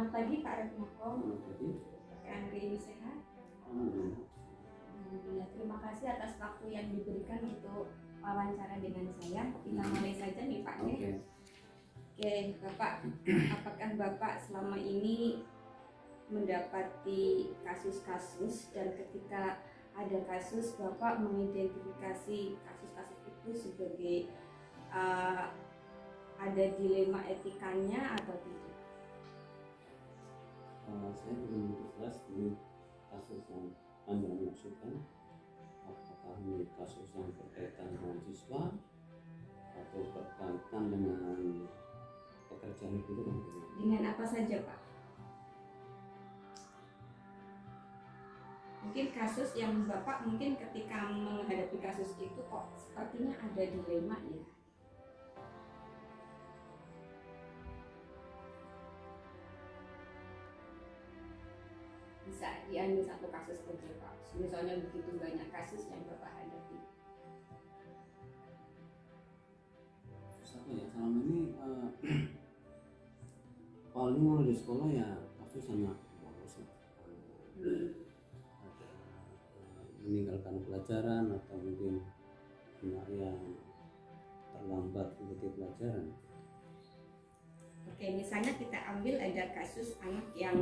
Selamat pagi Pak Retnoko. Selamat pagi. Pak Andri ini sehat? Alhamdulillah. Alhamdulillah. Terima kasih atas waktu yang diberikan untuk wawancara dengan saya. Kita mulai saja nih Pak. Oke, Bapak, apakah Bapak selama ini mendapati kasus-kasus, dan ketika ada kasus Bapak mengidentifikasi kasus-kasus itu sebagai ada dilema etikanya atau tidak? Saya belum jelas ini kasus yang Anda maksudkan, apakah ini kasus yang berkaitan dengan siswa atau berkaitan dengan pekerjaan itu? Dengan apa saja Pak? Mungkin kasus yang Bapak mungkin ketika menghadapi kasus itu kok sepertinya ada dilema ya. Bisa diambil satu kasus saja Pak. Misalnya begitu banyak kasus yang Bapak hadapi. Satu ya, selama ini paling mulai di sekolah ya kasus hanya bolos lah. Ada meninggalkan pelajaran atau mungkin anak yang terlambat mengikuti pelajaran. Oke, misalnya kita ambil ada kasus anak yang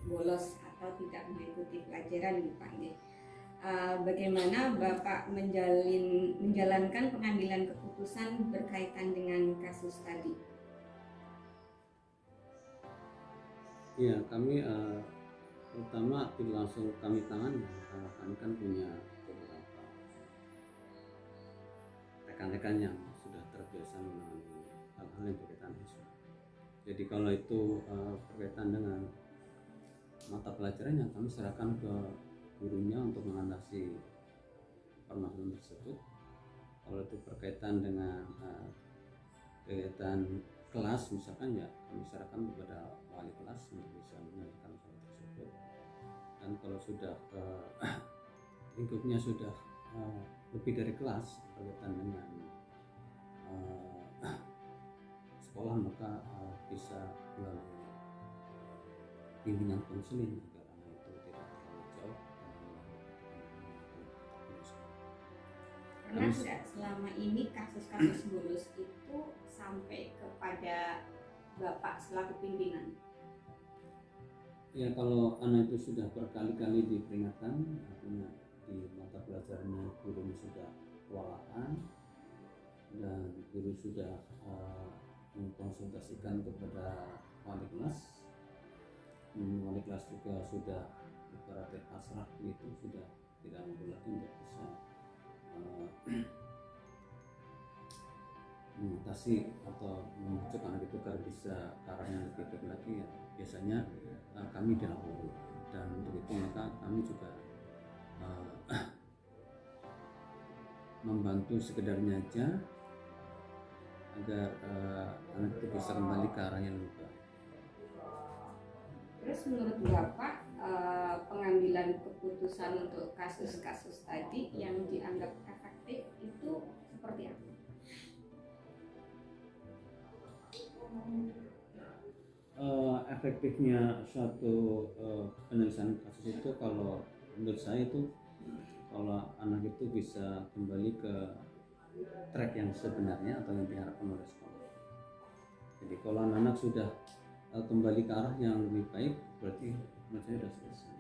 bolos atau tidak mengikuti pelajaran nih Pak. Bagaimana Bapak menjalankan pengambilan keputusan berkaitan dengan kasus tadi? Ya, kami pertama tidak langsung kami tangani, karena kami kan punya beberapa rekan-rekan yang sudah terbiasa menangani hal-hal yang berkaitan siswa. Jadi kalau itu berkaitan dengan mata pelajaran yang kami serahkan ke gurunya untuk mengatasi permasalahan tersebut. Kalau itu berkaitan dengan kegiatan kelas misalkan, ya kami serahkan kepada wali kelas untuk bisa menyelesaikan hal tersebut. Dan kalau sudah lingkupnya sudah lebih dari kelas berkaitan dengan sekolah, maka bisa melalui bimbingan konseling agar anak itu tidak terlalu jauh. Karena selama ini kasus-kasus bolos itu sampai kepada Bapak selaku pimpinan. Ya, kalau anak itu sudah berkali-kali diperingatkan, artinya di mata pelajarannya gurunya sudah kewalahan dan guru sudah mengkonsultasikan kepada wali kelas. Wali kelas juga sudah ibaratnya pasrah itu, sudah tidak mampu lagi untuk bisa mengatasi atau membujuk anak itu agar bisa arahnya lebih baik lagi, ya biasanya kami dilapori, dan untuk itu maka kami juga membantu sekedarnya aja agar anak itu bisa kembali ke arah yang lebih baik. Terus menurut Bapak pengambilan keputusan untuk kasus-kasus tadi yang dianggap efektif itu seperti apa? Efektifnya suatu penyelesaian kasus itu, kalau menurut saya itu kalau anak itu bisa kembali ke track yang sebenarnya atau yang diharapkan oleh sekolah. Jadi kalau anak-anak sudah kembali ke arah yang lebih baik, berarti menurut saya sudah selesai.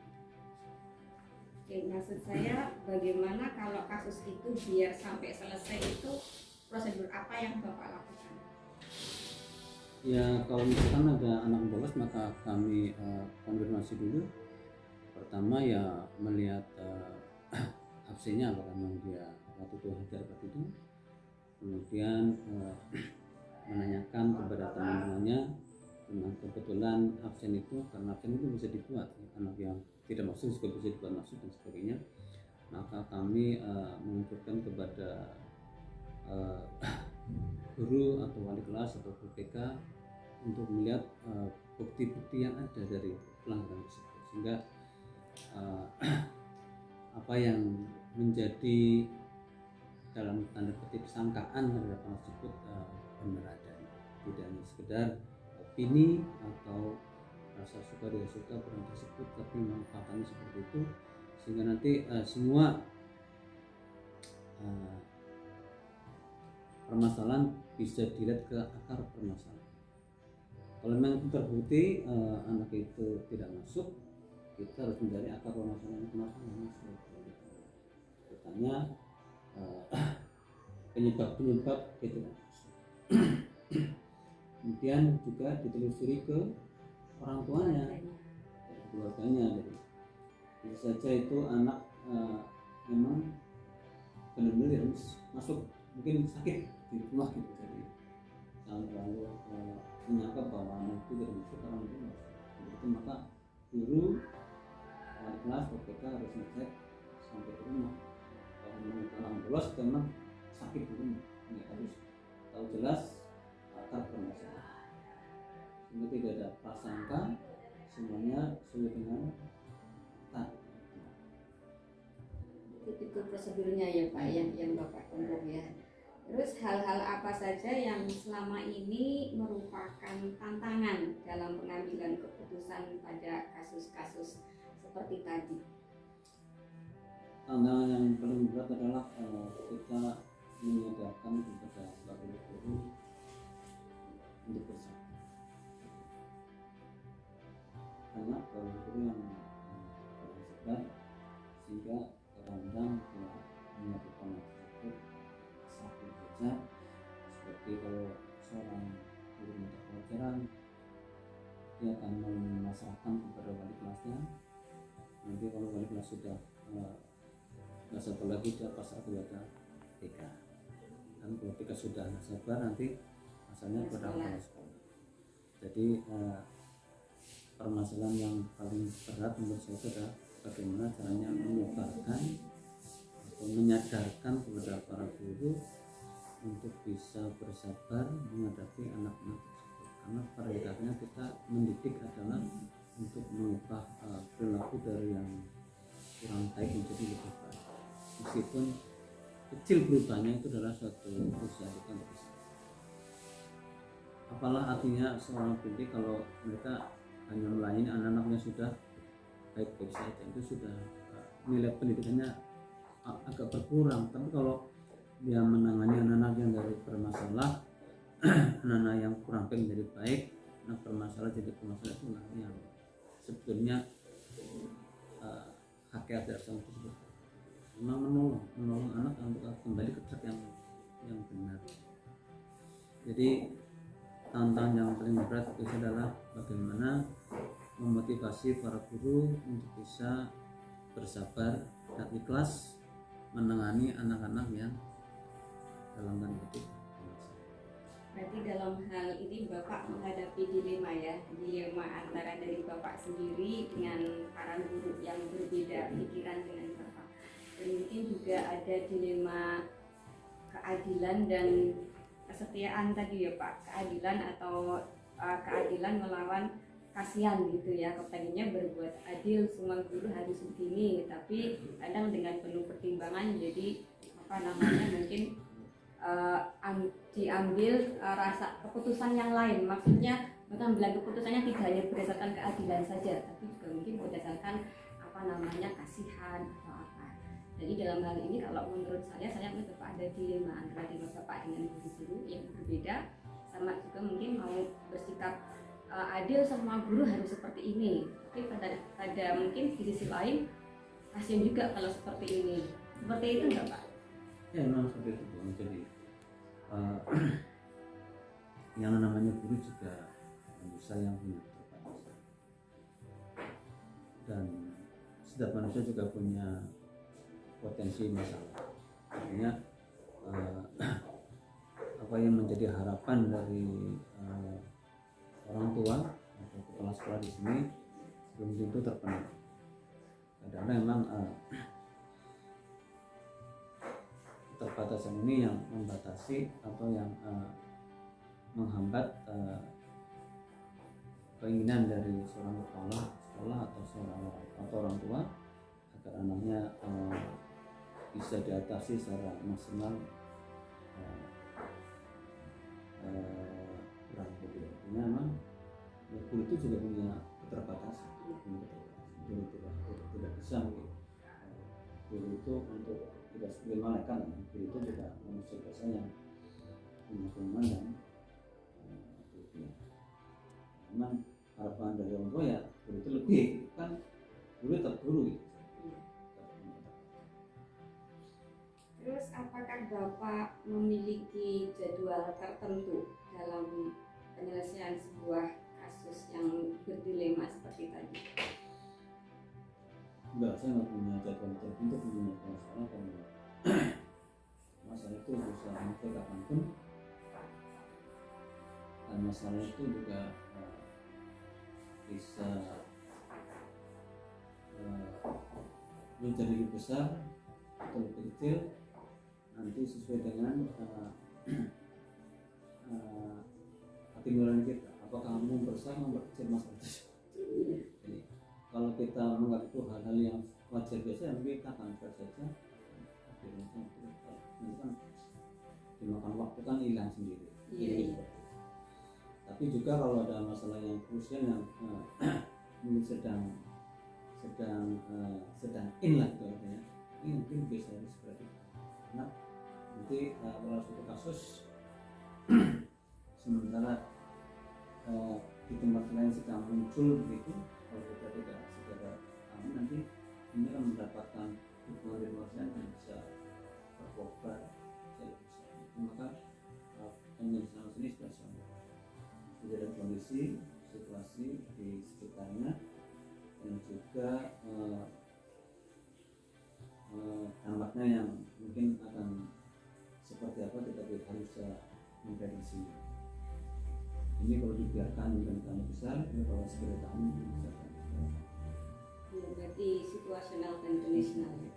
Oke, maksud saya bagaimana kalau kasus itu biar sampai selesai itu prosedur apa yang Bapak lakukan? Ya, kalau misalkan ada anak bolos, maka kami konfirmasi dulu. Pertama ya melihat absennya, apakah memang dia waktu itu hajar waktu itu. Kemudian menanyakan kepada teman-temannya, memang kebetulan absen itu, karena absen itu bisa dibuat, anak yang tidak masuk juga bisa dibuat masuk dan sebagainya. Maka kami mengumpulkan kepada guru atau wali kelas atau guru BK untuk melihat bukti-bukti yang ada dari pelanggaran tersebut, sehingga apa yang menjadi dalam tanda kutip sangkaan terhadap anak tersebut benar adanya, tidak hanya sekedar opini atau rasa suka tidak suka peran tersebut, tapi memang faktanya seperti itu, sehingga nanti semua permasalahan bisa dilihat ke akar permasalahan. Kalau memang itu terbukti anak itu tidak masuk, kita harus mencari akar permasalahan kenapa nggak masuk. Katanya penyebab itu. Kemudian juga ditelusuri ke orang tuanya, keluarganya. Jadi bisa saja itu anak memang benar-benar masuk, mungkin sakit di rumah gitu, jadi jangan terlalu menyangka bahwa anak itu tidak masuk karena itu masuk. Itu maka guru kelas BPK harus ngecek sampai ke rumah. Kalau memang anak bolos memang sakit di rumah, ya harus tahu jelas akar permasalahan, sehingga tidak ada prasangka, semuanya sesuai dengan fakta. Itu prosedurnya ya Pak, yang Bapak tempuh ya. Terus hal-hal apa saja yang selama ini merupakan tantangan dalam pengambilan keputusan pada kasus-kasus seperti tadi? Tantangan yang paling berat adalah kita menyadarkan kepada para guru untuk bersabar. Karena para guru yang bersabar, sehingga kadang-kadang menyatukan tersebut satu saja, seperti kalau seorang guru mata pelajaran dia akan memasrahkan kepada wali kelasnya. Nanti kalau wali kelas sudah nggak sabar lagi, dia pasrah kepada TK. Dan kalau TK sudah nggak sabar, nanti asalnya kepada kepala sekolah. Jadi permasalahan yang paling berat menurut saya adalah bagaimana caranya menyebarkan atau menyadarkan kepada para guru untuk bisa bersabar menghadapi anak-anak tersebut. Karena pada dasarnya kita mendidik adalah untuk mengubah perilaku dari yang kurang baik menjadi lebih baik. Meskipun kecil berubahnya, itu adalah suatu usaha kita untuk bisa. Apalah artinya seorang pendidik kalau mereka hanya melayani anak-anaknya sudah baik-baik saja, itu sudah nilai pendidikannya agak berkurang. Tapi kalau dia menangani anak-anak yang dari bermasalah, anak-anak yang kurang baik menjadi baik, nah bermasalah jadi bermasalah, itu yang sebetulnya hakikat dari Islam itu memang menolong anak untuk kembali ke track yang benar. Jadi tantangan yang paling berat itu adalah bagaimana memotivasi para guru untuk bisa bersabar dan ikhlas menangani anak-anak yang dalam tanda kutip. Berarti dalam hal ini Bapak menghadapi dilema ya, dilema antara dari Bapak sendiri dengan para guru yang berbeda pikiran dengan Bapak. Dan mungkin juga ada dilema keadilan dan kesetiaan tadi ya Pak, keadilan atau keadilan melawan kasihan gitu ya, kepengennya berbuat adil, semua guru harus begini, tapi kadang dengan penuh pertimbangan jadi mungkin diambil rasa keputusan yang lain, maksudnya mengambil keputusannya tidak hanya berdasarkan keadilan saja, tapi juga mungkin berdasarkan kasihan atau apa. Jadi dalam hal ini kalau menurut saya melihat Bapak ada dilema antara Bapak dengan guru-guru yang berbeda, sama juga mungkin mau bersikap adil, semua guru harus seperti ini, tapi pada mungkin di sisi lain kasihan juga kalau seperti ini. Seperti itu enggak Pak? Ya memang seperti itu. Jadi yang namanya guru juga manusia yang punya keterbatasan, dan setiap manusia juga punya potensi masalah. Artinya apa yang menjadi harapan dari orang tua atau kepala sekolah di sini belum tentu terpenuhi. Kadang-kadang memang keterbatasan ini yang membatasi atau yang menghambat keinginan dari seorang kepala sekolah atau orang tua agar anaknya bisa diatasi secara maksimal kurang lebih. Artinya memang guru itu juga punya bisa mungkin guru itu untuk tidak sebagai malaikat, guru itu juga manusia biasa yang punya kelemahan dan kelebihan. Memang harapan dari orang tua ya guru itu lebih kan, guru tetap guru gitu. Terus apakah Bapak memiliki jadwal tertentu dalam penyelesaian sebuah kasus yang berdilema seperti tadi? Enggak, saya nggak punya jadwal tertentu, punya masalah karena masalah itu bisa muncul kapanpun, dan masalah itu juga bisa menjadi lebih besar atau lebih kecil nanti sesuai dengan hati nurani kita, apakah memperbesar memperkecil masalah tersebut. Jadi kalau kita menganggap itu hal-hal yang wajar biasa, mungkin kita akan fair saja. Akhirnya nanti kan dimakan waktu kan hilang sendiri. Iya. Tapi juga kalau ada masalah yang krusial yang mungkin sedang in lah gitu ya, ini mungkin bisa diskresi. Karena nanti kalau suatu kasus sementara di tempat lain sedang muncul begitu, kalau kita tidak segera tahu, nanti ini akan mendapatkan dukungan dari masyarakat yang bisa terkobar, maka penyelesaian ini sudah ada kondisi situasi di sekitarnya dan juga dampaknya yang mungkin akan seperti apa kita harus bisa memprediksi. Ini kalau dibiarkan dengan besar, ini kalau segera tahu bisa. Ya, berarti situasional dan kondisional.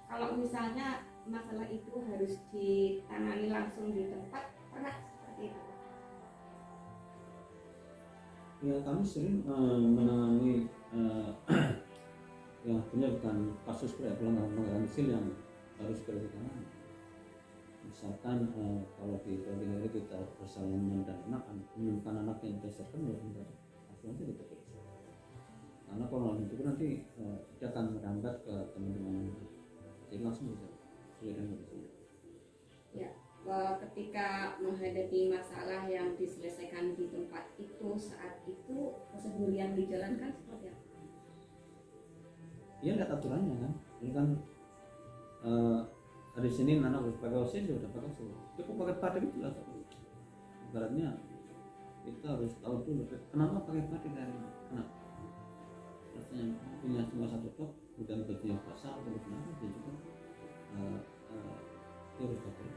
Kalau misalnya masalah itu harus ditangani langsung di tempat, pernah seperti itu? Ya, kami sering menangani yang artinya bukan kasus pelanggaran kecil yang harus segera ditangani. Misalkan kalau di hari kita bersalaman dan anak menemukan anak yang berdasarkan ya langsung aja kita periksa. Karena kalau itu nanti dia akan merambat ke teman-teman, jadi langsung bisa Ya, ketika menghadapi masalah yang diselesaikan di tempat itu saat itu prosedur yang dijalankan seperti apa? Ya lihat aturannya kan, ini kan hari Senin anak harus pakai OSIS, ya udah pakai OSIS, cukup pakai patik itu lah. Ibaratnya kita harus tahu dulu kenapa pakai patik hari ini, kenapa rasanya punya cuma satu top bukan baju yang basah atau kenapa dia juga dia harus pakai.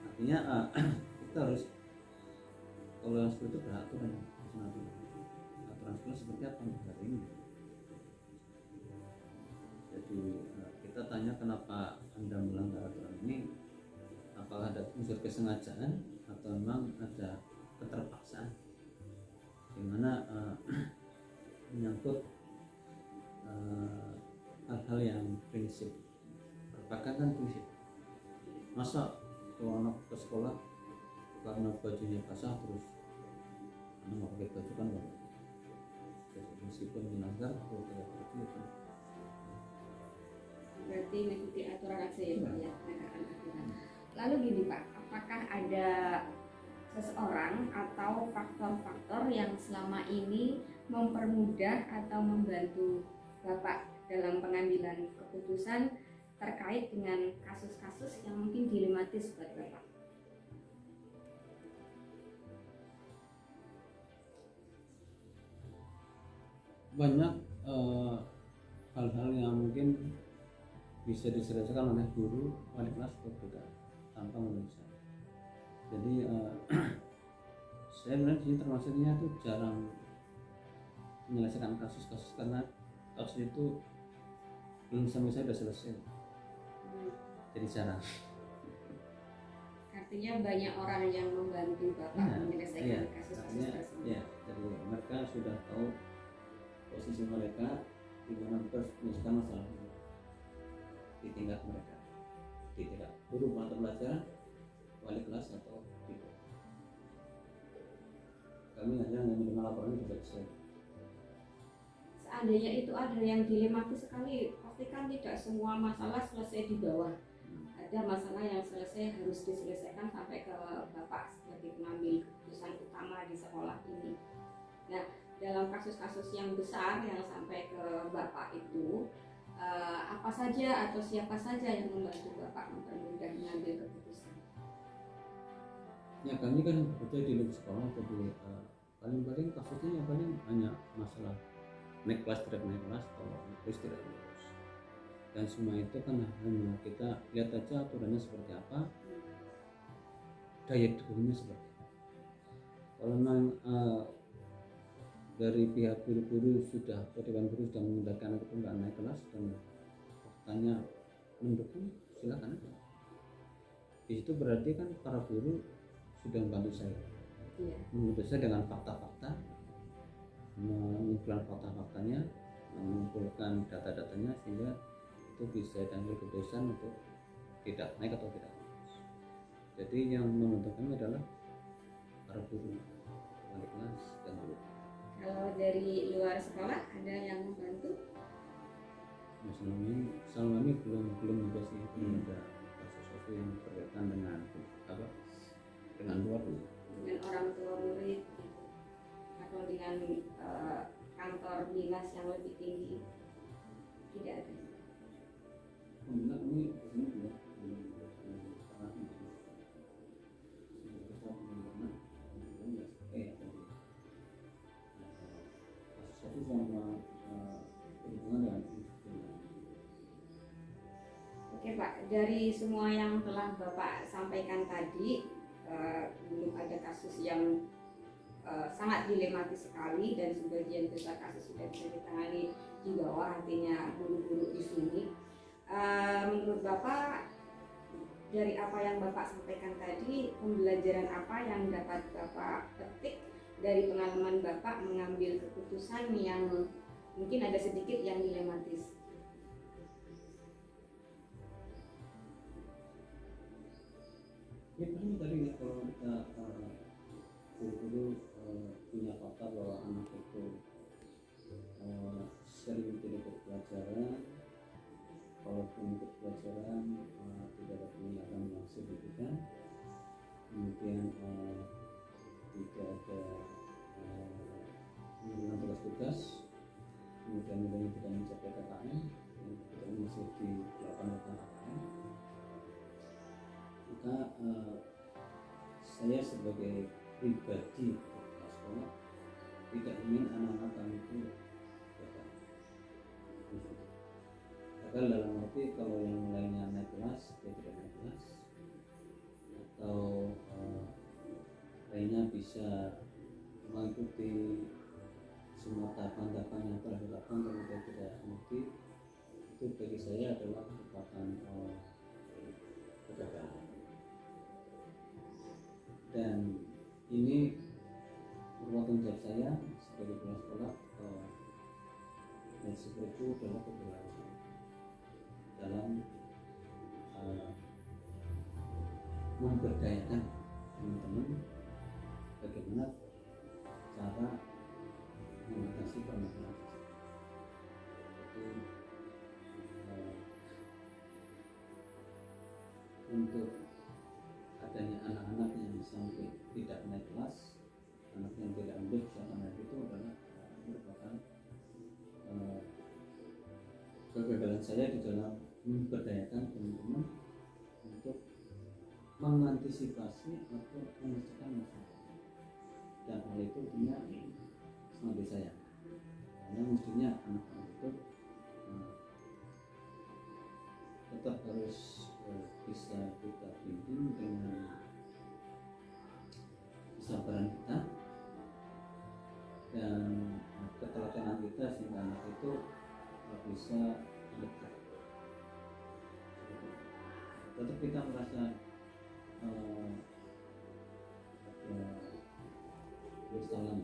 Artinya kita harus kalau yang seperti itu beraturan, aturan sekolah seperti apa hari ini. Jadi kita tanya kenapa Anda melanggar aturan ini, apakah ada unsur kesengajaan atau memang ada keterpaksaan, dimana menyangkut hal-hal yang prinsip, berpakaian kan prinsip. Masa kalau anak ke sekolah karena bajunya basah terus anak mau pakai baju kan nggak, meskipun melanggar atau tidak itu. Berarti mengikuti aturan aja ya Pak ya, menegakkan aturan. Lalu gini Pak, apakah ada seseorang atau faktor-faktor yang selama ini mempermudah atau membantu Bapak dalam pengambilan keputusan terkait dengan kasus-kasus yang mungkin dilematis buat Bapak? Banyak hal-hal yang mungkin bisa diselesaikan oleh guru wali kelas juga tanpa memeriksa. Jadi saya bilang di sini termasuknya itu jarang menyelesaikan kasus-kasus karena kasus itu belum sampai saya sudah selesai. Jadi jarang. Artinya banyak orang yang membantu Bapak menyelesaikan kasus-kasus tersebut. Ya, jadi mereka sudah tahu posisi mereka di mana mereka menyelesaikan masalah di tingkat mereka, di tingkat guru mata pelajaran, wali kelas atau tidak. Kami hanya menerima laporan itu selesai. seandainya itu ada yang dilematis sekali, pastikan tidak semua masalah selesai di bawah. Ada masalah yang selesai harus diselesaikan sampai ke Bapak sebagai pengambil keputusan utama di sekolah ini. Nah, dalam kasus-kasus yang besar yang sampai ke Bapak itu, apa saja atau siapa saja yang membantu Bapak mempermudah mengambil keputusan? Ya kami kan bekerja di lingkup sekolah, jadi paling-paling kasusnya yang paling hanya masalah naik kelas tidak naik kelas atau lulus tidak lulus, dan semua itu kan hanya kita lihat aja aturannya seperti apa, daya dukungnya seperti apa. Kalau memang dari pihak guru-guru sudah atau dewan guru sudah mengundangkan anak itu nggak naik kelas dan faktanya mendukung, silakan aja. Di situ berarti kan para guru sudah membantu saya, membantu saya dengan fakta-fakta, mengumpulkan fakta-faktanya, mengumpulkan data-datanya, sehingga itu bisa diambil keputusan untuk tidak naik atau tidak lulus. Jadi yang menentukan adalah para guru, wali kelas dan guru. Kalau dari luar sekolah ada yang membantu? Nah, selama ini belum ada sih, belum ada kasus-kasus yang berkaitan dengan apa, dengan luar dulu. Dengan orang tua murid gitu, atau dengan kantor dinas yang lebih tinggi, tidak ada. Alhamdulillah kami di sini juga Oke Pak, dari semua yang telah Bapak sampaikan tadi, belum ada kasus yang sangat dilematis sekali dan sebagian besar kasus sudah bisa ditangani di bawah, artinya guru-guru di sini. Menurut Bapak, dari apa yang Bapak sampaikan tadi, pembelajaran apa yang dapat Bapak petik dari pengalaman Bapak mengambil keputusan yang mungkin ada sedikit yang dilematis? Ya paling tadi ya, kalau kita guru-guru punya fakta bahwa anak itu sering tidak ikut pelajaran, kalaupun ikut pelajaran tidak ada peningkatan yang signifikan, kemudian tidak ada menunjukkan tugas-tugas, kemudian nilainya tidak mencapai KKM, tidak masih di 8 KKM, maka saya sebagai pribadi kepala sekolah tidak ingin anak-anak kami itu gagal. Gagal dalam arti kalau yang lainnya naik kelas, dia tidak naik kelas, atau lainnya bisa mengikuti semua tahapan-tahapan yang telah dilakukan kemudian tidak mengerti, itu bagi saya adalah merupakan kegagalan. Dan ini merupakan tanggung jawab saya sebagai kepala sekolah, dan seperti itu adalah keberhasilan dalam memberdayakan teman-teman bagaimana cara mengatasi permasalahan. Jadi untuk adanya anak-anak yang sampai tidak naik kelas, anak yang tidak ambil misalkan itu adalah merupakan kegagalan saya di dalam memberdayakan teman-teman untuk mengantisipasi atau menyelesaikan masalah, dan hal itu tentunya sangat disayang karena mestinya anak-anak itu tetap harus bisa kita bimbing dengan kesabaran kita dan ketelatenan kita sehingga anak itu bisa dekat. Tetap kita merasa bersalah.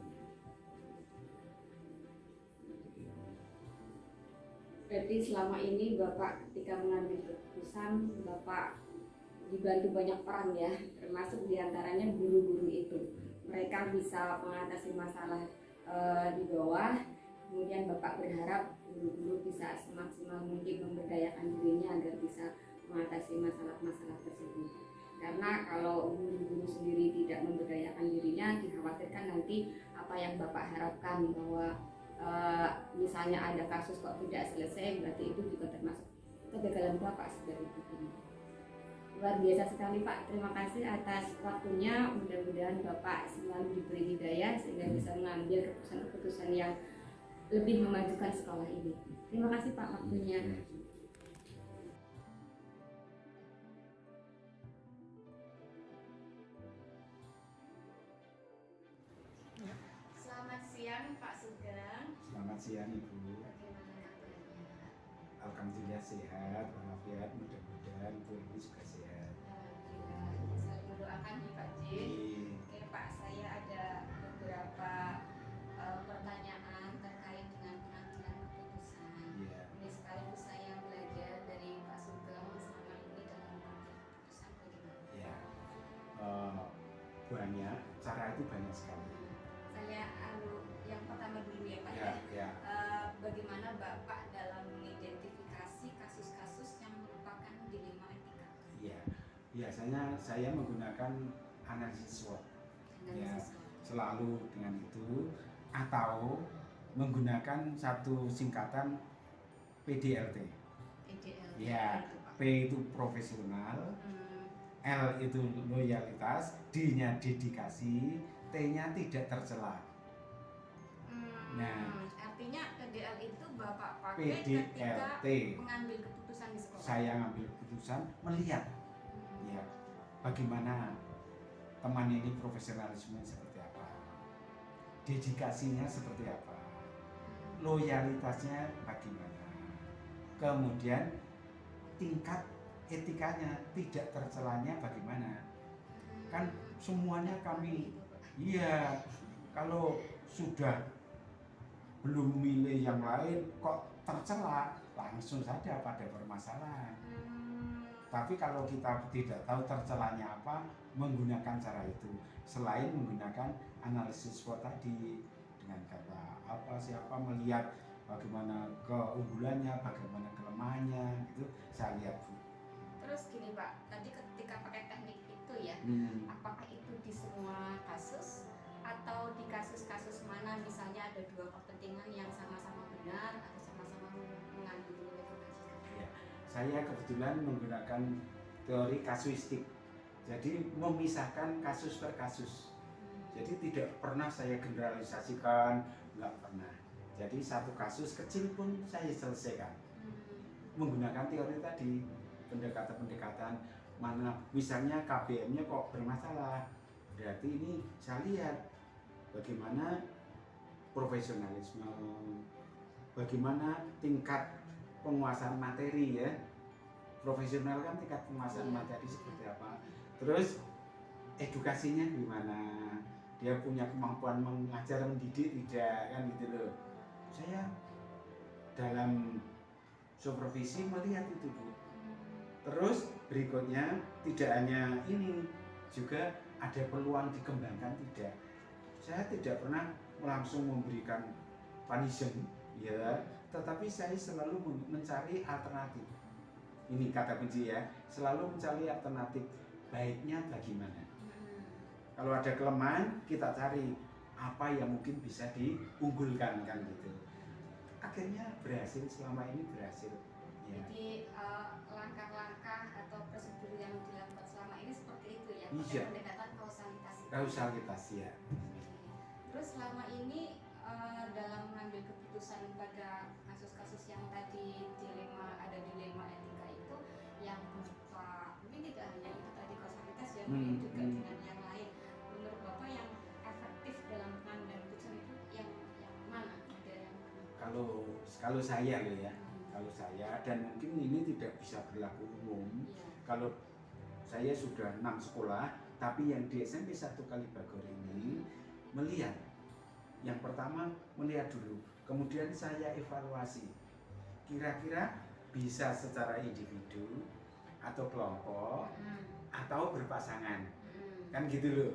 Berarti selama ini Bapak ketika mengambil keputusan, Bapak dibantu banyak orang ya, termasuk diantaranya guru-guru itu. Mereka bisa mengatasi masalah di bawah Kemudian Bapak berharap guru-guru bisa semaksimal mungkin memberdayakan dirinya agar bisa mengatasi masalah-masalah tersebut. Karena kalau guru-guru sendiri tidak memberdayakan dirinya, dikhawatirkan nanti apa yang Bapak harapkan bahwa misalnya ada kasus kok tidak selesai, berarti itu juga termasuk kegagalan Bapak sebagai guru. Luar biasa sekali Pak, terima kasih atas waktunya. Mudah-mudahan Bapak selalu diberi hidayah sehingga bisa mengambil keputusan-keputusan yang lebih memajukan sekolah ini. Terima kasih Pak waktunya. Selamat siang Pak Sugeng. Selamat siang Ibu. Bagaimana kabarnya? Alhamdulillah sehat, walafiat, mudah-mudahan Bu ini juga sehat. Alhamdulillah. Saya mendoakan nih Pak Jin. Iya. Oke Pak, saya ada beberapa pertanyaan terkait dengan pengambilan keputusan. Iya. Ini sekaligus saya belajar dari Pak Sugeng selama ini dalam mengambil keputusan bagaimana. Ya. Banyak, cara itu banyak sekali. Saya yang pertama dulu ya Pak Ya, ya. Bagaimana Bapak dalam mengidentifikasi kasus-kasus yang merupakan dilema etika? Iya. Biasanya saya menggunakan analisis SWOT. Ya, selalu dengan itu atau menggunakan satu singkatan PDLT. PDL. Ya, P itu profesional, L itu loyalitas, D-nya dedikasi, T-nya tidak tercela. Nah, artinya PDL itu Bapak pakai ketika PDLT, mengambil keputusan di sekolah. saya ngambil keputusan melihat ya bagaimana teman ini profesionalisme seperti apa, dedikasinya seperti apa, loyalitasnya bagaimana, kemudian tingkat etikanya tidak tercelanya bagaimana. Kan semuanya kami, iya, kalau sudah belum milih yang lain kok tercela, langsung saja pada permasalahan. Tapi kalau kita tidak tahu tercelanya apa, menggunakan cara itu selain menggunakan analisis SWOT tadi, dengan kata apa, siapa, melihat bagaimana keunggulannya, bagaimana kelemahannya, gitu saya lihat Bu. Terus gini Pak, tadi ketika pakai teknik itu ya, apakah itu di semua kasus atau di kasus-kasus mana misalnya ada dua kepentingan yang sama-sama benar atau sama-sama mengandung nilai kebajikan? Ya, saya kebetulan menggunakan teori kasuistik, jadi memisahkan kasus per kasus. Jadi tidak pernah saya generalisasikan, nggak pernah. Jadi satu kasus kecil pun saya selesaikan menggunakan teori tadi, pendekatan-pendekatan. Mana misalnya KBM-nya kok bermasalah, berarti ini saya lihat bagaimana profesionalisme, bagaimana tingkat penguasaan materi ya. Profesional kan tingkat penguasaan materi seperti apa, terus edukasinya gimana, dia punya kemampuan mengajar mendidik tidak, kan gitu loh. Saya dalam supervisi melihat itu Bu. Terus berikutnya tidak hanya ini, juga ada peluang dikembangkan tidak. Saya tidak pernah langsung memberikan punishment ya, tetapi saya selalu mencari alternatif. Ini kata kunci ya, selalu mencari alternatif baiknya bagaimana. Kalau ada kelemahan kita cari apa yang mungkin bisa diunggulkan, kan gitu. Akhirnya berhasil, selama ini berhasil. Ya. Jadi langkah-langkah atau prosedur yang dilakukan selama ini seperti itu ya, Iya. pendekatan kausalitas. Kausalitas ya. Terus selama ini dalam mengambil keputusan pada kasus-kasus yang tadi ada dilema etika itu, yang berupa mungkin tidak hanya itu tadi kausalitas ya, mungkin juga dengan yang lain. Menurut Bapak yang efektif dalam pengambilan keputusan itu yang mana? Ada yang Kalau saya loh ya, kalau saya, dan mungkin ini tidak bisa berlaku umum. Kalau saya sudah 6 sekolah, tapi yang di SMP 1 Kalibagor ini melihat, yang pertama melihat dulu, kemudian saya evaluasi, kira-kira bisa secara individu atau kelompok atau berpasangan, kan gitu loh.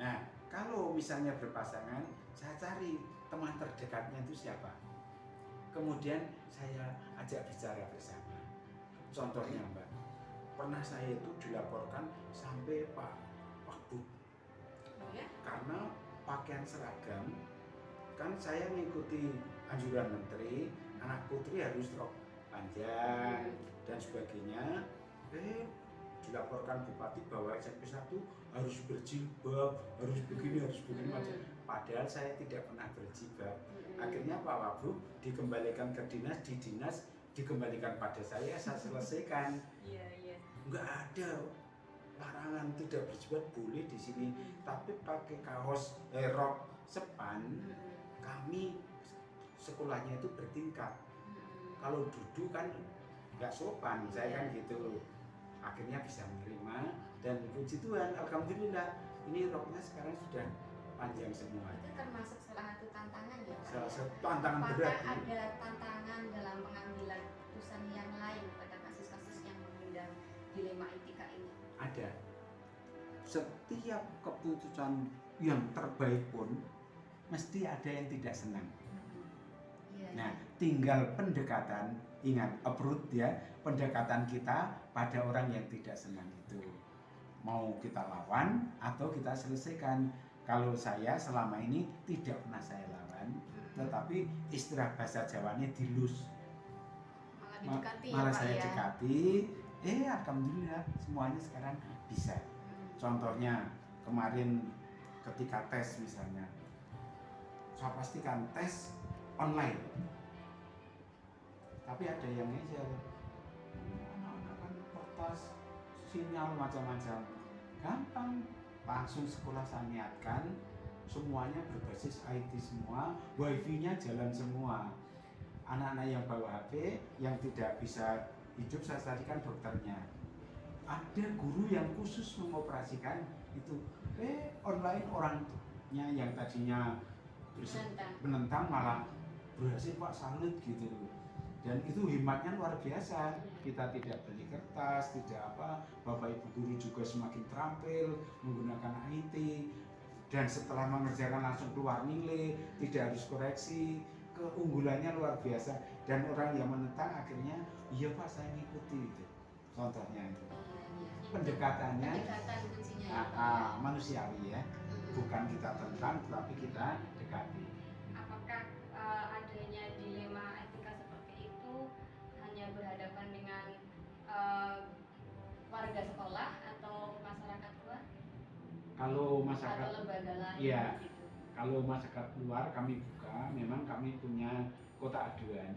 Nah, Kalau misalnya berpasangan, saya cari teman terdekatnya itu siapa. Kemudian saya ajak bicara bersama. Contohnya Mbak, pernah saya itu dilaporkan sampai Pak Wakbu Oh ya? karena pakaian seragam. Kan saya mengikuti anjuran menteri, anak putri harus rok panjang dan sebagainya. Dilaporkan bupati bahwa SMP 1 harus berjilbab, harus begini macam. Padahal saya tidak pernah berjilbab. Akhirnya Pak Wabub dikembalikan ke dinas, di dinas dikembalikan pada saya selesaikan. Iya. Enggak ada larangan tidak berjilbab, boleh di sini, tapi pakai kaos rok sepan. Kami sekolahnya itu bertingkat. Kalau duduk kan nggak sopan, saya kan gitu. Akhirnya bisa menerima dan puji Tuhan, alhamdulillah ini roknya sekarang sudah panjang semua. Itu termasuk salah satu tantangan ya Pak? Salah satu tantangan Apakah berat. ada tantangan dalam pengambilan keputusan yang lain pada kasus-kasus yang mengundang dilema etika ini? Ada. Setiap keputusan yang terbaik pun mesti ada yang tidak senang. Iya. Nah, tinggal pendekatan, ingat approach ya, pendekatan kita pada orang yang tidak senang itu. Mau kita lawan atau kita selesaikan. Kalau saya selama ini tidak pernah saya lawan, tetapi istilah bahasa Jawanya dilus. Malah didekati Malah ya Pak saya ya? dekati, alhamdulillah semuanya sekarang bisa. Contohnya kemarin ketika tes misalnya, saya pastikan tes online, tapi ada yang ngejar, anak-anak kan kertas, sinyal macam-macam, gampang, langsung sekolah saya niatkan, semuanya berbasis IT semua, wifi-nya jalan semua. Anak-anak yang bawa HP, yang tidak bisa hidup saya carikan dokternya. Ada guru yang khusus mengoperasikan itu, online orangnya yang tadinya menentang malah berhasil Pak, salut gitu. Dan itu hematnya luar biasa. Kita tidak beli kertas, tidak apa, Bapak Ibu guru juga semakin terampil menggunakan IT, dan setelah mengerjakan langsung keluar nilai, tidak harus koreksi. Keunggulannya luar biasa, dan orang yang menentang akhirnya iya Pak saya ngikuti itu. Contohnya itu. Pendekatannya kuncinya ya, manusiawi ya, bukan kita tentang tetapi kita dekati. Apakah adanya dilema etika seperti itu hanya berhadapan dengan warga sekolah atau masyarakat luar? Kalau masyarakat atau lembaga lain iya, gitu? Kalau masyarakat luar kami buka, memang kami punya kotak aduan.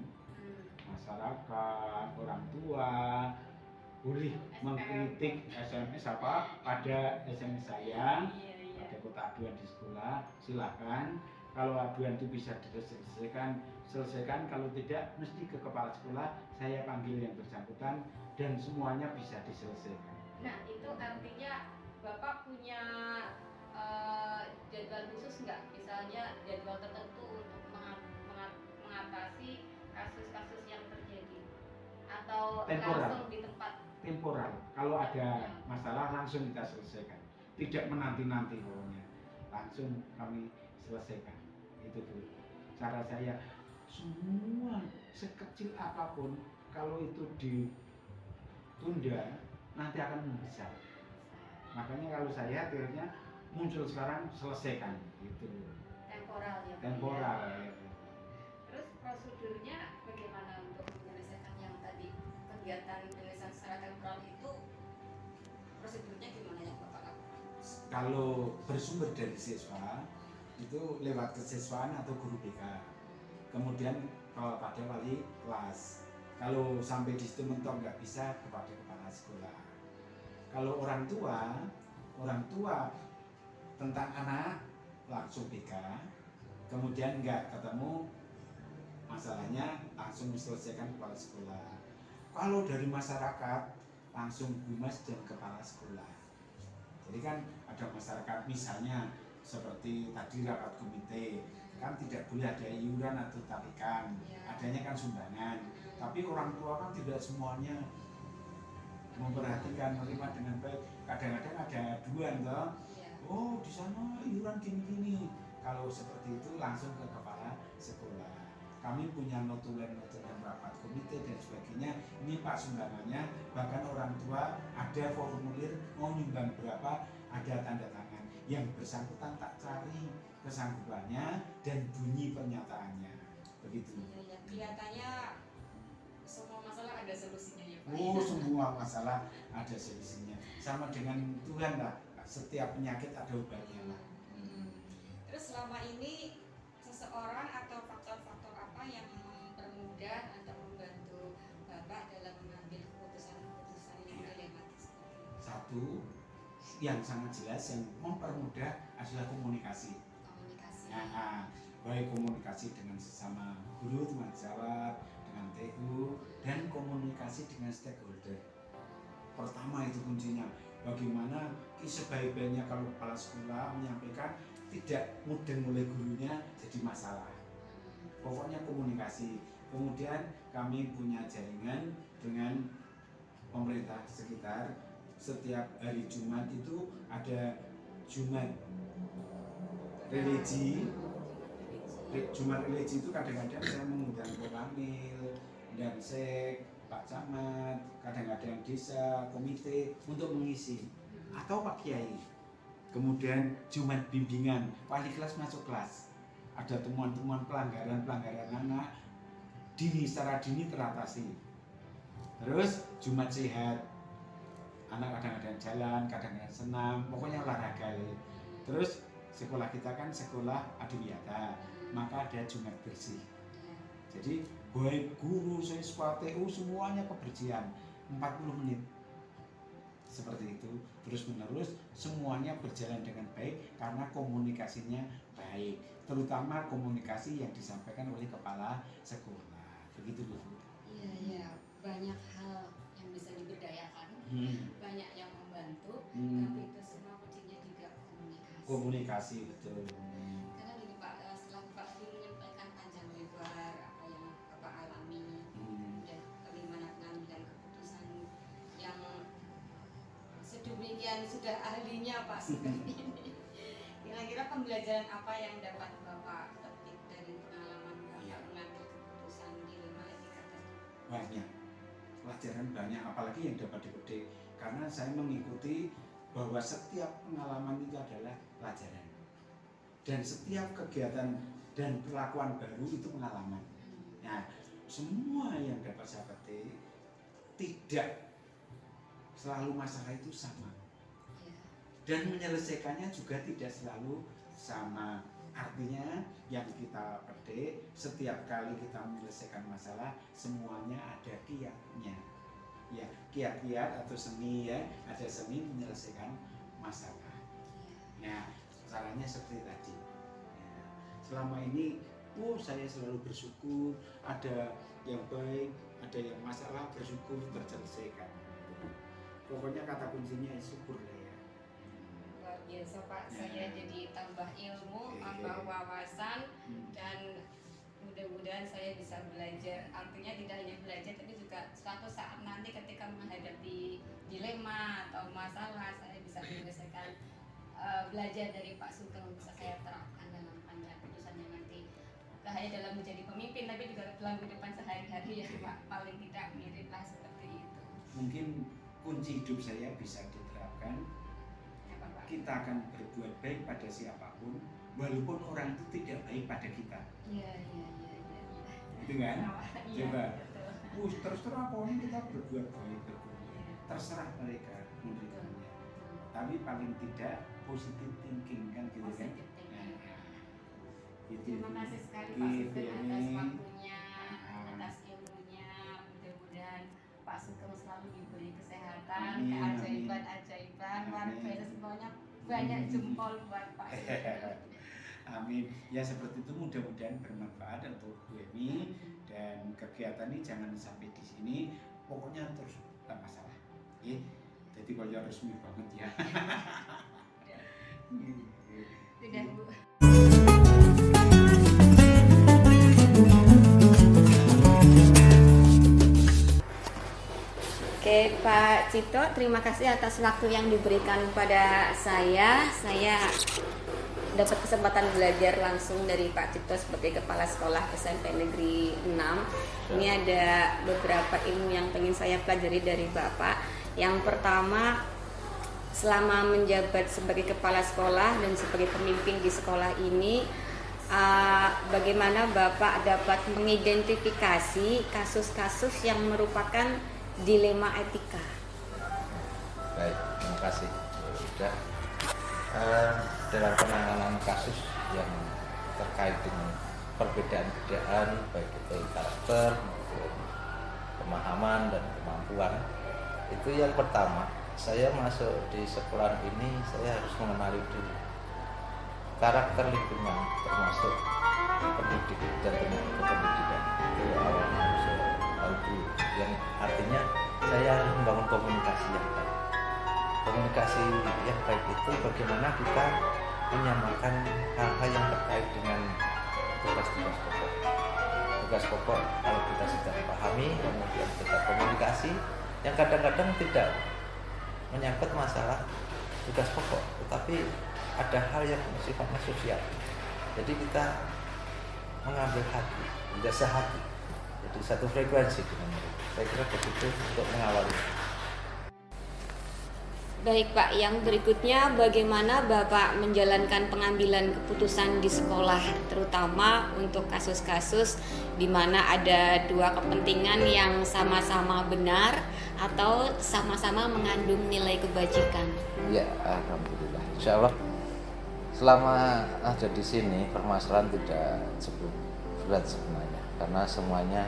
Masyarakat, orang tua boleh mengkritik SMS pada SMS saya, ada kotak aduan di sekolah, silakan. Kalau aduan itu bisa selesaikan, kalau tidak mesti ke kepala sekolah, saya panggil yang bersangkutan dan semuanya bisa diselesaikan. Nah, itu artinya Bapak punya jadwal khusus nggak? Misalnya jadwal tertentu untuk mengatasi kasus-kasus yang terjadi, atau temporal. Langsung di tempat? Temporal, kalau ada masalah langsung kita selesaikan, tidak menanti-nanti pokoknya, langsung kami selesaikan. Itu dulu cara saya. Semua sekecil apapun kalau itu ditunda nanti akan membesar. Makanya kalau saya akhirnya muncul sekarang, selesaikan gitu. Temporal ya. Temporal ya. Terus prosedurnya bagaimana untuk menyelesaikan yang tadi kegiatan penyelesaian secara temporal itu, prosedurnya gimana yang Bapak lakukan? Kalau bersumber dari siswa itu lewat kesiswaan atau guru BK, kemudian pada wali kelas. Kalau sampai di situ mentok nggak bisa, kepada kepala sekolah. Kalau orang tua tentang anak langsung BK, kemudian nggak ketemu masalahnya langsung diselesaikan kepala sekolah. Kalau dari masyarakat langsung humas dan kepala sekolah. Jadi kan ada masyarakat misalnya seperti tadi rapat komite, kan tidak boleh ada iuran atau tarikan, adanya kan sumbangan. Tapi orang tua kan tidak semuanya memperhatikan, menerima dengan baik. Kadang-kadang ada aduan toh, Oh di sana iuran gini-gini. Kalau seperti itu langsung ke kepala sekolah. Kami punya notulen-notulen rapat komite dan sebagainya. Ini Pak sumbangannya, bahkan orang tua ada formulir mau nyumbang berapa, ada tanda tangan. Yang bersangkutan tak cari kesanggupannya dan bunyi pernyataannya. Begitu. Iya, ya. Kelihatannya semua masalah ada solusinya ya Pak. Oh, semua masalah ada solusinya. Sama dengan Tuhan lah, setiap penyakit ada obatnya lah. Terus selama ini seseorang atau faktor-faktor apa yang mempermudah atau membantu Bapak dalam mengambil keputusan-keputusan yang dilematis? Satu, yang sangat jelas yang mempermudah adalah komunikasi. Komunikasi. Nah, baik komunikasi dengan sesama guru, teman sejawat, dengan TU, dan komunikasi dengan stakeholder. Pertama itu kuncinya, bagaimana sebaik-baiknya kalau kepala sekolah menyampaikan tidak mudeng oleh gurunya jadi masalah. Pokoknya komunikasi. Kemudian kami punya jaringan dengan pemerintah sekitar. Setiap hari Jumat itu ada Jumat religi. Jumat religi itu kadang-kadang saya mengundang Koramil, dan Sek, Pak Camat, kadang-kadang desa, komite untuk mengisi, atau Pak Kiai. Kemudian Jumat bimbingan, wali kelas masuk kelas, ada temuan-temuan pelanggaran anak secara dini teratasi. Terus Jumat sehat, anak kadang-kadang jalan, kadang-kadang senam, pokoknya olahraga. Terus sekolah kita kan sekolah adiwiyata, maka ada Jumat bersih. Jadi baik guru, siswa, TU semuanya kebersihan 40 menit. Seperti itu, terus menerus semuanya berjalan dengan baik karena komunikasinya baik, terutama komunikasi yang disampaikan oleh kepala sekolah. Begitu Bu. Iya, banyak hal yang bisa diberdayakan, banyak yang membantu, tapi itu semua kuncinya juga komunikasi. Komunikasi betul. Karena gini Pak, setelah Bapak tadi menyampaikan panjang lebar apa yang Bapak alami dan bagaimana pengambilan keputusan yang sedemikian sudah ahlinya Pak Sugeng ini. Kira-kira pembelajaran apa yang dapat Bapak petik dari pengalaman Bapak mengambil keputusan dilema etika tadi? Banyak pelajaran, banyak, apalagi yang dapat dipetik karena saya mengikuti bahwa setiap pengalaman itu adalah pelajaran dan setiap kegiatan dan perlakuan baru itu pengalaman. Nah, semua yang dapat saya petik, tidak selalu masalah itu sama dan menyelesaikannya juga tidak selalu sama. Artinya yang kita petik, setiap kali kita menyelesaikan masalah semuanya ada kiatnya, ya, kiat-kiat atau seni, ya, ada seni menyelesaikan masalah. Nah, caranya seperti tadi. Nah, selama ini saya selalu bersyukur, ada yang baik, ada yang masalah, bersyukur terselesaikan. Pokoknya kata kuncinya syukur ya. Luar biasa Pak, saya jadi tambah ilmu, tambah wawasan, dan mudah-mudahan saya bisa belajar. Artinya tidak hanya belajar, tapi juga suatu saat nanti ketika menghadapi dilema atau masalah, saya bisa menyelesaikan. Belajar dari Pak Sugeng bisa saya terapkan dalam panjang keputusannya nanti. Tidak hanya dalam menjadi pemimpin, tapi juga dalam kehidupan sehari-hari ya Pak. Paling tidak miriplah seperti itu. Mungkin kunci hidup saya bisa diterapkan. Kita akan berbuat baik pada siapapun, walaupun orang itu tidak baik pada kita. Iya. Gitu kan? Iya, Coba. betul. Terserah pokoknya kita berbuat baik, terserah mereka menerimanya. Tapi paling tidak positive thinking kan gitu kan? Positive thinking. Gitu. Terima kasih sekali Pak Sugeng atas waktunya, atas ilmunya. Mudah-mudahan Pak Sugeng selalu diberi kesehatan, keajaiban-ajaiban, luar biasa semuanya, banyak jempol buat Pak Sugeng. Amin. Ya seperti itu, mudah-mudahan bermanfaat untuk Bu Emi, dan kegiatan ini jangan sampai di sini. Pokoknya terus tak masalah. Jadi kalau resmi banget ya. Sudah Bu. Oke, Oke, Pak Cito, terima kasih atas waktu yang diberikan kepada saya. Saya dapat kesempatan belajar langsung dari Pak Cito sebagai Kepala Sekolah SMP Negeri 6. Ini ada beberapa ilmu yang ingin saya pelajari dari Bapak. Yang pertama, selama menjabat sebagai Kepala Sekolah dan sebagai pemimpin di sekolah ini, bagaimana Bapak dapat mengidentifikasi kasus-kasus yang merupakan dilema etika? Baik, terima kasih. Sudah dalam penanganan kasus yang terkait dengan perbedaan baik itu karakter maupun pemahaman dan kemampuan, itu yang pertama, saya masuk di sekolah ini saya harus mengenali dulu karakter lingkungan, termasuk pendidik dan tenaga kependidikan. Itu awalnya harus saya tahu dulu, yang artinya saya membangun komunikasi yang baik. Komunikasi yang baik itu bagaimana kita menyamakan hal-hal yang terkait dengan tugas-tugas pokok. Tugas pokok kalau kita sudah pahami, kemudian kita komunikasi yang kadang-kadang tidak menyangkut masalah tugas pokok, tetapi ada hal yang sifatnya sosial. Jadi kita mengambil hati, tidak sehati. Jadi satu frekuensi dengan mereka. Saya kira begitu untuk mengawali. Baik Pak, yang berikutnya bagaimana Bapak menjalankan pengambilan keputusan di sekolah, terutama untuk kasus-kasus di mana ada dua kepentingan yang sama-sama benar atau sama-sama mengandung nilai kebajikan? Ya, alhamdulillah. Insya Allah selama ada di sini permasalahan tidak cukup berat sebenarnya, karena semuanya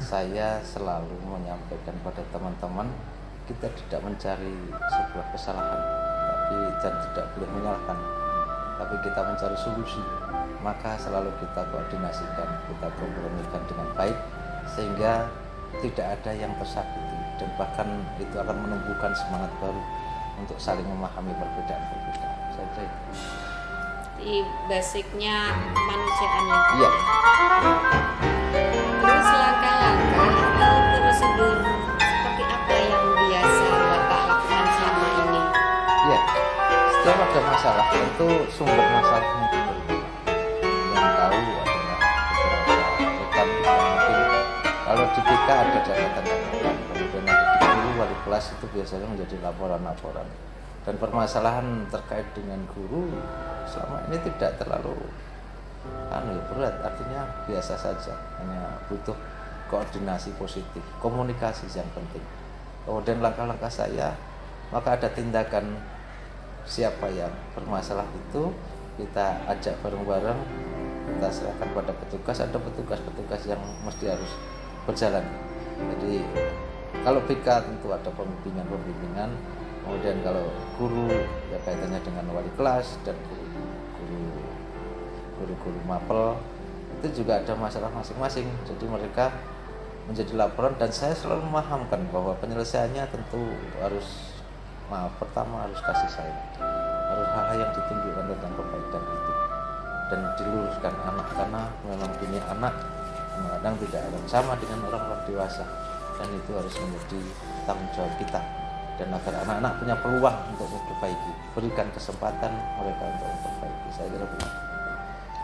saya selalu menyampaikan pada teman-teman, kita tidak mencari sebuah kesalahan, dan tidak boleh menyalahkan, tapi kita mencari solusi. Maka selalu kita koordinasikan, kita kompromikan dengan baik, sehingga tidak ada yang tersakiti, dan bahkan itu akan menumbuhkan semangat baru untuk saling memahami perbedaan-perbedaan. Saya kira itu. Di basicnya kemanusiaannya. Iya. Terus langkah-langkah atau prosedur seperti apa yang biasa Bapak lakukan selama ini? Iya. Setiap ada masalah tentu sumber masalahnya itu berbeda. Yang tahu adalah beberapa rekan yang mungkin kalau di TK ada catatan-catatan, kemudian ada di guru wali kelas itu biasanya menjadi laporan-laporan. Dan permasalahan terkait dengan guru selama ini tidak terlalu berat, artinya biasa saja, hanya butuh koordinasi positif, komunikasi yang penting. Kemudian langkah-langkah saya, maka ada tindakan siapa yang bermasalah itu kita ajak bareng-bareng, kita serahkan pada petugas, ada petugas-petugas yang mesti harus berjalan. Jadi kalau BK tentu ada pembimbingan, kemudian kalau guru ya kaitannya dengan wali kelas dan guru-guru mapel itu juga ada masalah masing-masing. Jadi mereka menjadi laporan dan saya selalu memahamkan bahwa penyelesaiannya tentu harus pertama harus kasih sayang, harus hal-hal yang ditunjukkan tentang kebaikan itu dan diluruskan anak, karena memang dunia anak kadang tidak akan sama dengan orang-orang dewasa, dan itu harus menjadi tanggung jawab kita. Dan agar anak-anak punya peluang untuk memperbaiki, berikan kesempatan mereka untuk memperbaiki. Saya kira begitu.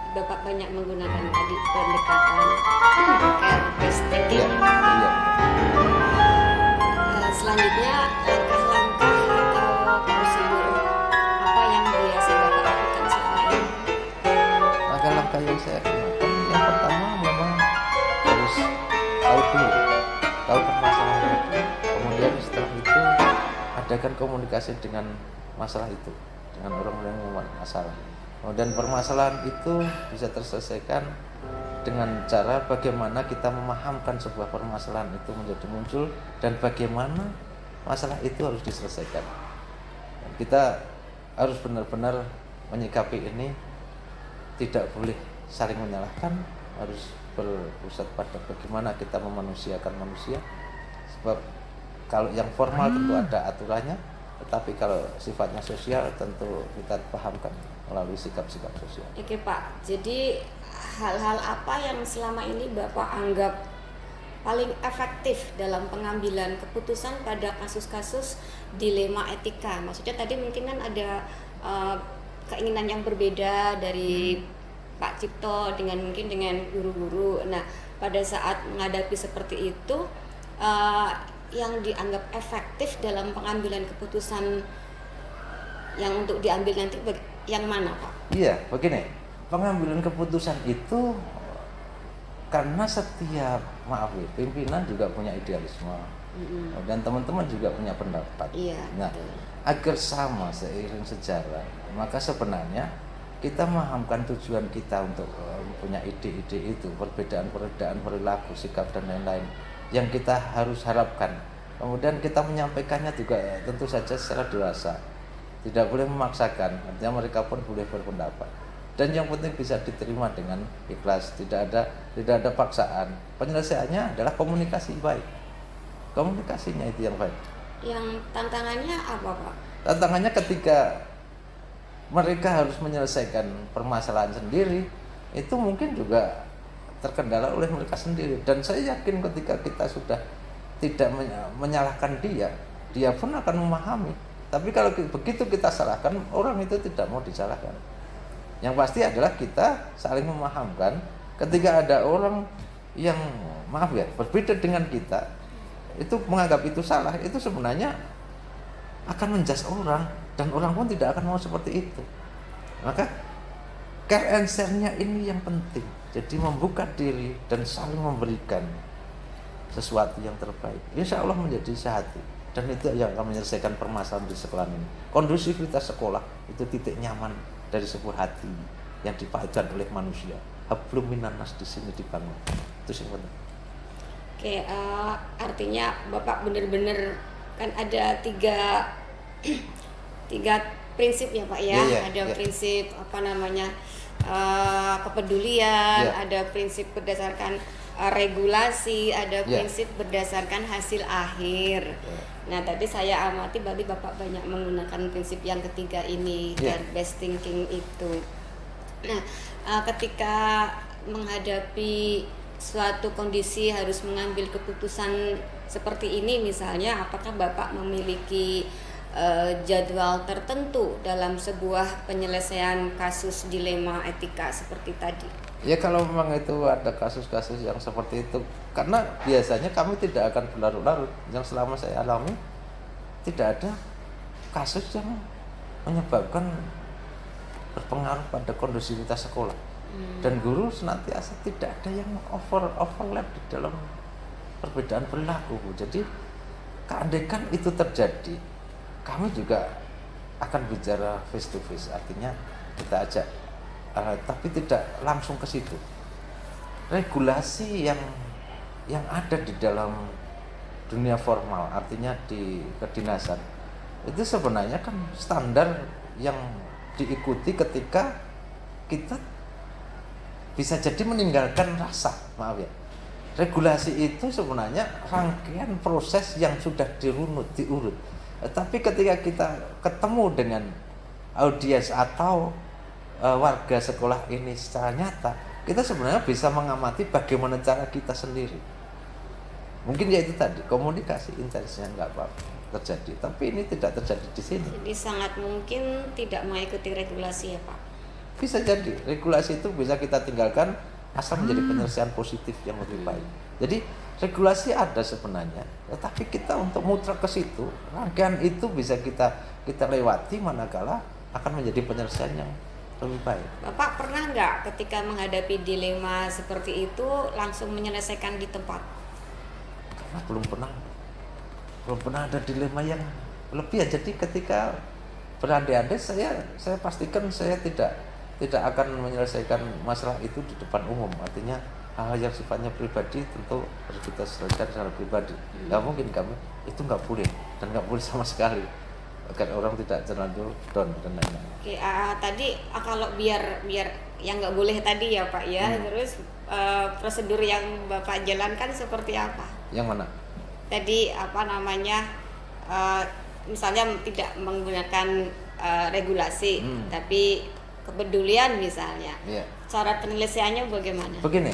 Bapak banyak menggunakan tadi pendekatan care-based thinking. Iya. Selanjutnya langkah-langkah atau prosedur apa yang biasa Bapak lakukan selama ini? Langkah-langkah yang saya gunakan, yang pertama memang harus tahu dulu, tahu permasalahannya. Kemudian setelah itu adakan komunikasi dengan masalah itu, dengan orang-orang yang membuat masalah. Dan permasalahan itu bisa terselesaikan dengan cara bagaimana kita memahamkan sebuah permasalahan itu menjadi muncul dan bagaimana masalah itu harus diselesaikan. Dan kita harus benar-benar menyikapi ini, tidak boleh saling menyalahkan, harus berpusat pada bagaimana kita memanusiakan manusia. Sebab kalau yang formal tentu ada aturannya, tetapi kalau sifatnya sosial tentu kita pahamkan melalui sikap-sikap sosial. Oke Pak, jadi hal-hal apa yang selama ini Bapak anggap paling efektif dalam pengambilan keputusan pada kasus-kasus dilema etika? Maksudnya tadi mungkin kan ada keinginan yang berbeda dari Pak Cipto mungkin dengan guru-guru. Nah, pada saat menghadapi seperti itu, yang dianggap efektif dalam pengambilan keputusan yang untuk diambil nanti yang mana, Pak? Iya, begini, pengambilan keputusan itu karena setiap pimpinan juga punya idealisme, dan teman-teman juga punya pendapat. Iya, Nah, betul. agar sama seiring sejarah, maka sebenarnya kita memahamkan tujuan kita untuk punya ide-ide itu, perbedaan-perbedaan perilaku, sikap dan lain-lain yang kita harus harapkan. Kemudian kita menyampaikannya juga tentu saja secara dewasa, tidak boleh memaksakan. Artinya mereka pun boleh berpendapat. Dan yang penting bisa diterima dengan ikhlas, tidak ada paksaan. Penyelesaiannya adalah komunikasi baik. Komunikasinya itu yang baik. Yang tantangannya apa, Pak? Tantangannya ketika mereka harus menyelesaikan permasalahan sendiri, itu mungkin juga terkendala oleh mereka sendiri. Dan saya yakin ketika kita sudah tidak menyalahkan dia pun akan memahami. Tapi kalau begitu kita salahkan, orang itu tidak mau disalahkan. Yang pasti adalah kita saling memahamkan. Ketika ada orang yang berbeda dengan kita, itu menganggap itu salah, itu sebenarnya akan menjudge orang, dan orang pun tidak akan mau seperti itu. Maka care and share-nya ini yang penting. Jadi membuka diri dan saling memberikan sesuatu yang terbaik, insya Allah menjadi sehati. Dan itu yang akan menyelesaikan permasalahan di sekolah ini. Kondusivitas sekolah itu titik nyaman dari sebuah hati yang dipadatkan oleh manusia. Hablum minan nas di sini dibangun. Itu sih penting. Oke, artinya Bapak benar-benar kan ada tiga prinsip ya Pak ya. Ada prinsip kepedulian, ada prinsip berdasarkan regulasi, ada prinsip berdasarkan hasil akhir. Nah, tadi saya amati berarti Bapak banyak menggunakan prinsip yang ketiga ini, best thinking itu. Nah, ketika menghadapi suatu kondisi harus mengambil keputusan seperti ini misalnya, apakah Bapak memiliki jadwal tertentu dalam sebuah penyelesaian kasus dilema etika seperti tadi? Ya, kalau memang itu ada kasus-kasus yang seperti itu, karena biasanya kami tidak akan berlarut-larut. Yang selama saya alami tidak ada kasus yang menyebabkan berpengaruh pada kondusivitas sekolah. Dan guru senantiasa tidak ada yang overlap di dalam perbedaan perilaku. Jadi keandaikan itu terjadi, kami juga akan bicara face to face, artinya kita ajak, tapi tidak langsung ke situ. Regulasi yang ada di dalam dunia formal, artinya di kedinasan, itu sebenarnya kan standar yang diikuti ketika kita bisa jadi meninggalkan rasa, regulasi itu sebenarnya rangkaian proses yang sudah diurut. Tapi ketika kita ketemu dengan audiens atau warga sekolah ini secara nyata, kita sebenarnya bisa mengamati bagaimana cara kita sendiri. Mungkin ya itu tadi, komunikasi intensnya nggak apa-apa terjadi, tapi ini tidak terjadi di sini. Jadi sangat mungkin tidak mengikuti regulasi ya Pak? Bisa jadi, regulasi itu bisa kita tinggalkan asal menjadi penyelesaian positif yang lebih baik. Jadi regulasi ada sebenarnya, tetapi kita untuk muter ke situ, rangkaian itu bisa kita lewati manakala akan menjadi penyelesaian yang lebih baik. Bapak pernah nggak ketika menghadapi dilema seperti itu langsung menyelesaikan di tempat? Karena belum pernah ada dilema yang lebih ya. Jadi ketika berandai-andai, saya pastikan saya tidak akan menyelesaikan masalah itu di depan umum. Artinya hal yang sifatnya pribadi tentu harus kita selesaikan secara pribadi. Nggak mungkin kami itu nggak boleh, dan nggak boleh sama sekali agar orang tidak terlanjur down dan lain-lain. Oke, tadi kalau biar yang nggak boleh tadi ya Pak ya, terus prosedur yang Bapak jalankan seperti apa? Yang mana? Tadi misalnya tidak menggunakan regulasi, tapi kepedulian misalnya. Cara penyelesaiannya bagaimana? Begini,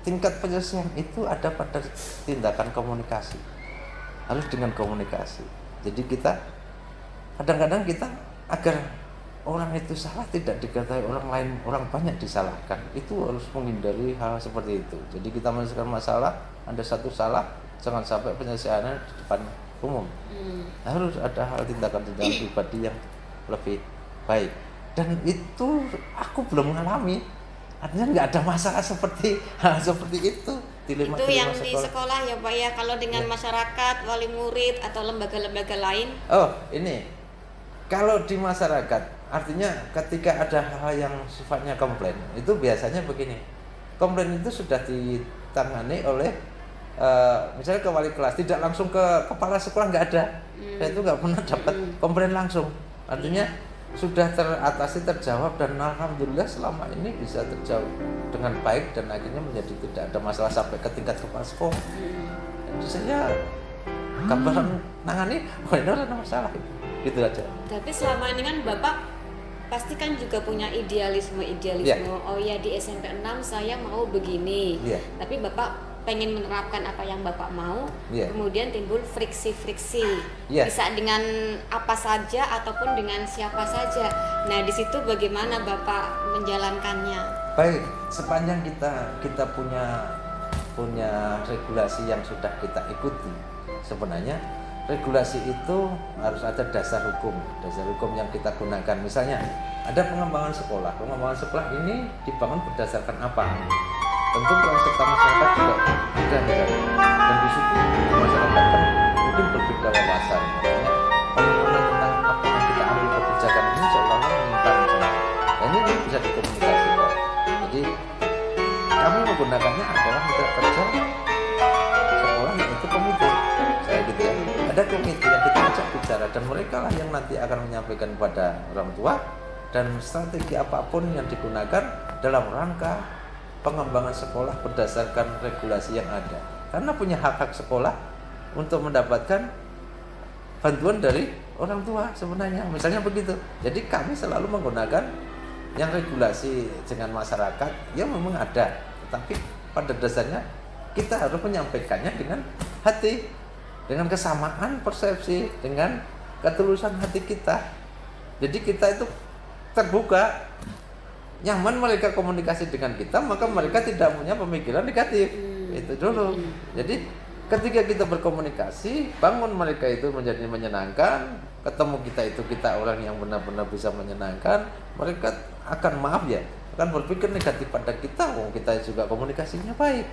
tingkat penyelesaian itu ada pada tindakan komunikasi, harus dengan komunikasi. Jadi kita kadang-kadang kita agar orang itu salah tidak diketahui orang lain, orang banyak disalahkan, itu harus menghindari hal seperti itu. Jadi kita menyelesaikan masalah, ada satu salah, jangan sampai penyelesaiannya di depan umum. Harus ada hal tindakan-tindakan pribadi yang lebih baik. Dan itu aku belum mengalami, artinya nggak ada masalah seperti hal seperti itu. Dilema Itu yang di sekolah ya Pak ya. Kalau dengan masyarakat, wali murid atau lembaga-lembaga lain? Oh ini, kalau di masyarakat, artinya ketika ada hal yang sifatnya komplain, itu biasanya begini. Komplain itu sudah ditangani oleh misalnya ke wali kelas, tidak langsung ke kepala sekolah, nggak ada. Saya itu nggak pernah dapat komplain langsung. Artinya sudah teratasi, terjawab, dan alhamdulillah selama ini bisa terjawab dengan baik dan akhirnya menjadi tidak ada masalah sampai ke tingkat kepala sekolah. Jadi saya gambaran nangani, ini ada masalah, gitu aja. Tapi selama ini kan Bapak pasti kan juga punya idealisme. Oh ya, di SMP 6 saya mau begini. Tapi Bapak pengen menerapkan apa yang Bapak mau, kemudian timbul friksi-friksi. Bisa dengan apa saja ataupun dengan siapa saja. Nah, di situ bagaimana Bapak menjalankannya? Baik, sepanjang kita punya regulasi yang sudah kita ikuti. Sebenarnya regulasi itu harus ada dasar hukum yang kita gunakan. Misalnya ada pengembangan sekolah ini dibangun berdasarkan apa? Tentu peran serta masyarakat juga ada, dan di situ masyarakat kan mungkin berbeda wawasan. Makanya pemahaman tentang apa yang kita ambil kebijakan ini seolah-olah menyimpang. Dan ini bisa dikomunikasikan. Jadi kami menggunakannya adalah mitra kerja sekolah, yaitu komite. Saya gitu ya. Ada komite yang kita ajak bicara, dan mereka lah yang nanti akan menyampaikan kepada orang tua, dan strategi apapun yang digunakan dalam rangka pengembangan sekolah berdasarkan regulasi yang ada. Karena punya hak-hak sekolah untuk mendapatkan bantuan dari orang tua sebenarnya, misalnya begitu. Jadi kami selalu menggunakan yang regulasi dengan masyarakat yang memang ada, tetapi pada dasarnya kita harus menyampaikannya dengan hati, dengan kesamaan persepsi, dengan ketulusan hati kita. Jadi kita itu terbuka, nyaman mereka komunikasi dengan kita, maka mereka tidak punya pemikiran negatif. Itu dulu. Jadi ketika kita berkomunikasi, bangun mereka itu menjadi menyenangkan, ketemu kita orang yang benar-benar bisa menyenangkan, mereka akan akan berpikir negatif pada kita, kita juga komunikasinya baik.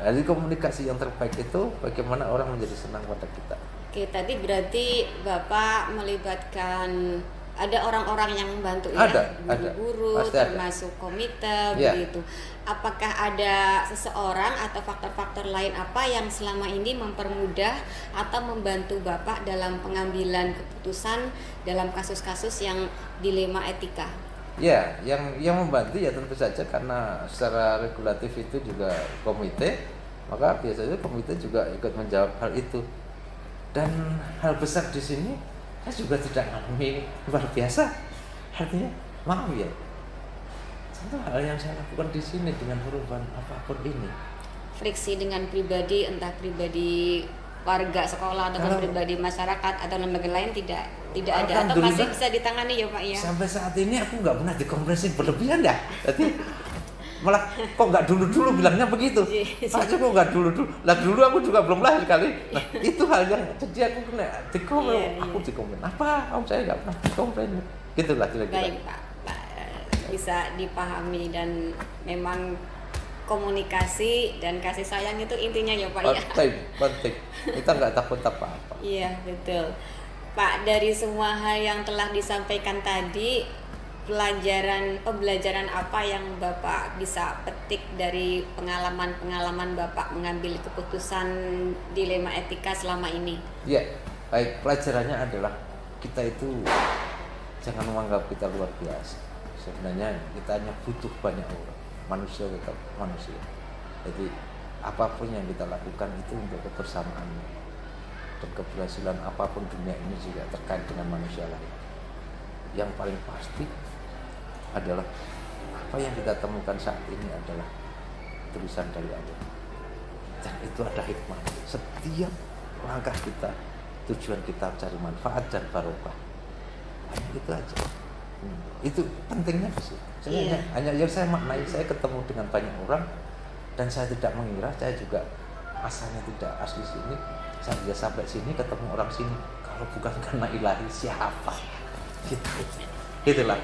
Jadi komunikasi yang terbaik itu bagaimana orang menjadi senang pada kita. Oke, tadi berarti Bapak melibatkan ada orang-orang yang membantu ya, guru-guru, termasuk komite, begitu. Apakah ada seseorang atau faktor-faktor lain apa yang selama ini mempermudah atau membantu Bapak dalam pengambilan keputusan dalam kasus-kasus yang dilema etika? Ya, yang membantu ya tentu saja karena secara regulatif itu juga komite, maka biasanya komite juga ikut menjawab hal itu. Dan hal besar di sini saya juga tidak mengalami luar biasa, artinya maaf ya, satu hal yang saya lakukan di sini dengan perubahan apapun ini, friksi dengan pribadi, entah pribadi warga sekolah atau pribadi masyarakat atau lembaga lain tidak ada, atau masih bisa ditangani ya Pak ya? Sampai saat ini aku nggak pernah dikompresi berlebihan ya, jadi malah kok nggak dulu bilangnya begitu, Pak kok nggak dulu lah, dulu aku juga belum lahir kali. Nah itu hal yang jadi aku kena dikomplain, aku dikomplain apa? Saya nggak pernah dikomplain, gitulah kira-kira. Baik Pak, bisa dipahami, dan memang komunikasi dan kasih sayang itu intinya ya Pak ya. Penting. Kita nggak takut apa-apa. Iya betul Pak. Dari semua hal yang telah disampaikan tadi, pembelajaran apa yang Bapak bisa petik dari pengalaman Bapak mengambil keputusan dilema etika selama ini? Ya, baik, pelajarannya adalah kita itu jangan menganggap kita luar biasa. Sebenarnya kita hanya butuh banyak orang. Manusia tetap manusia. Jadi apapun yang kita lakukan itu untuk kebersamaan, dan keberhasilan apapun dunia ini juga terkait dengan manusia lain. Yang paling pasti adalah apa yang kita temukan saat ini adalah tulisan dari Allah. Dan itu ada hikmah. Setiap langkah kita, tujuan kita cari manfaat dan barokah. Hanya itu aja. Itu pentingnya sih. Hanya yang saya maknai, saya ketemu dengan banyak orang dan saya tidak mengira, saya juga asalnya tidak asli sini. Saya sampai sini ketemu orang sini, kalau bukan karena ilahi siapa? Itulah.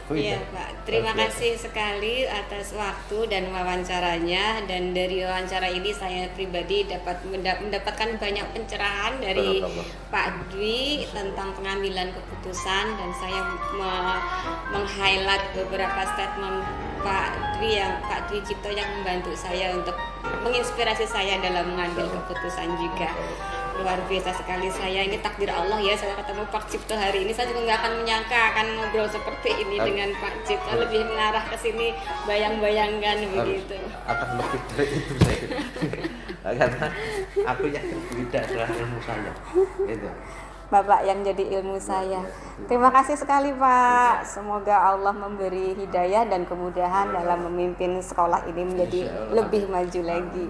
Iya Pak, terima kasih sekali atas waktu dan wawancaranya, dan dari wawancara ini saya pribadi dapat mendapatkan banyak pencerahan dari Pak Dwi tentang pengambilan keputusan, dan saya meng-highlight beberapa statement Pak Dwi Cipto yang membantu saya untuk menginspirasi saya dalam mengambil keputusan juga. Luar biasa sekali, saya ini takdir Allah ya, saya ketemu Pak Cipto hari ini. Saya juga nggak akan menyangka akan ngobrol seperti ini dengan Pak Cipto, lebih mengarah ke sini, bayang-bayangkan begitu. Akan lebih dari itu saya karena aku yakin tidak adalah ilmu saya itu. Bapak yang jadi ilmu saya. Terima kasih sekali Pak. Semoga Allah memberi hidayah dan kemudahan dalam memimpin sekolah ini menjadi lebih maju lagi.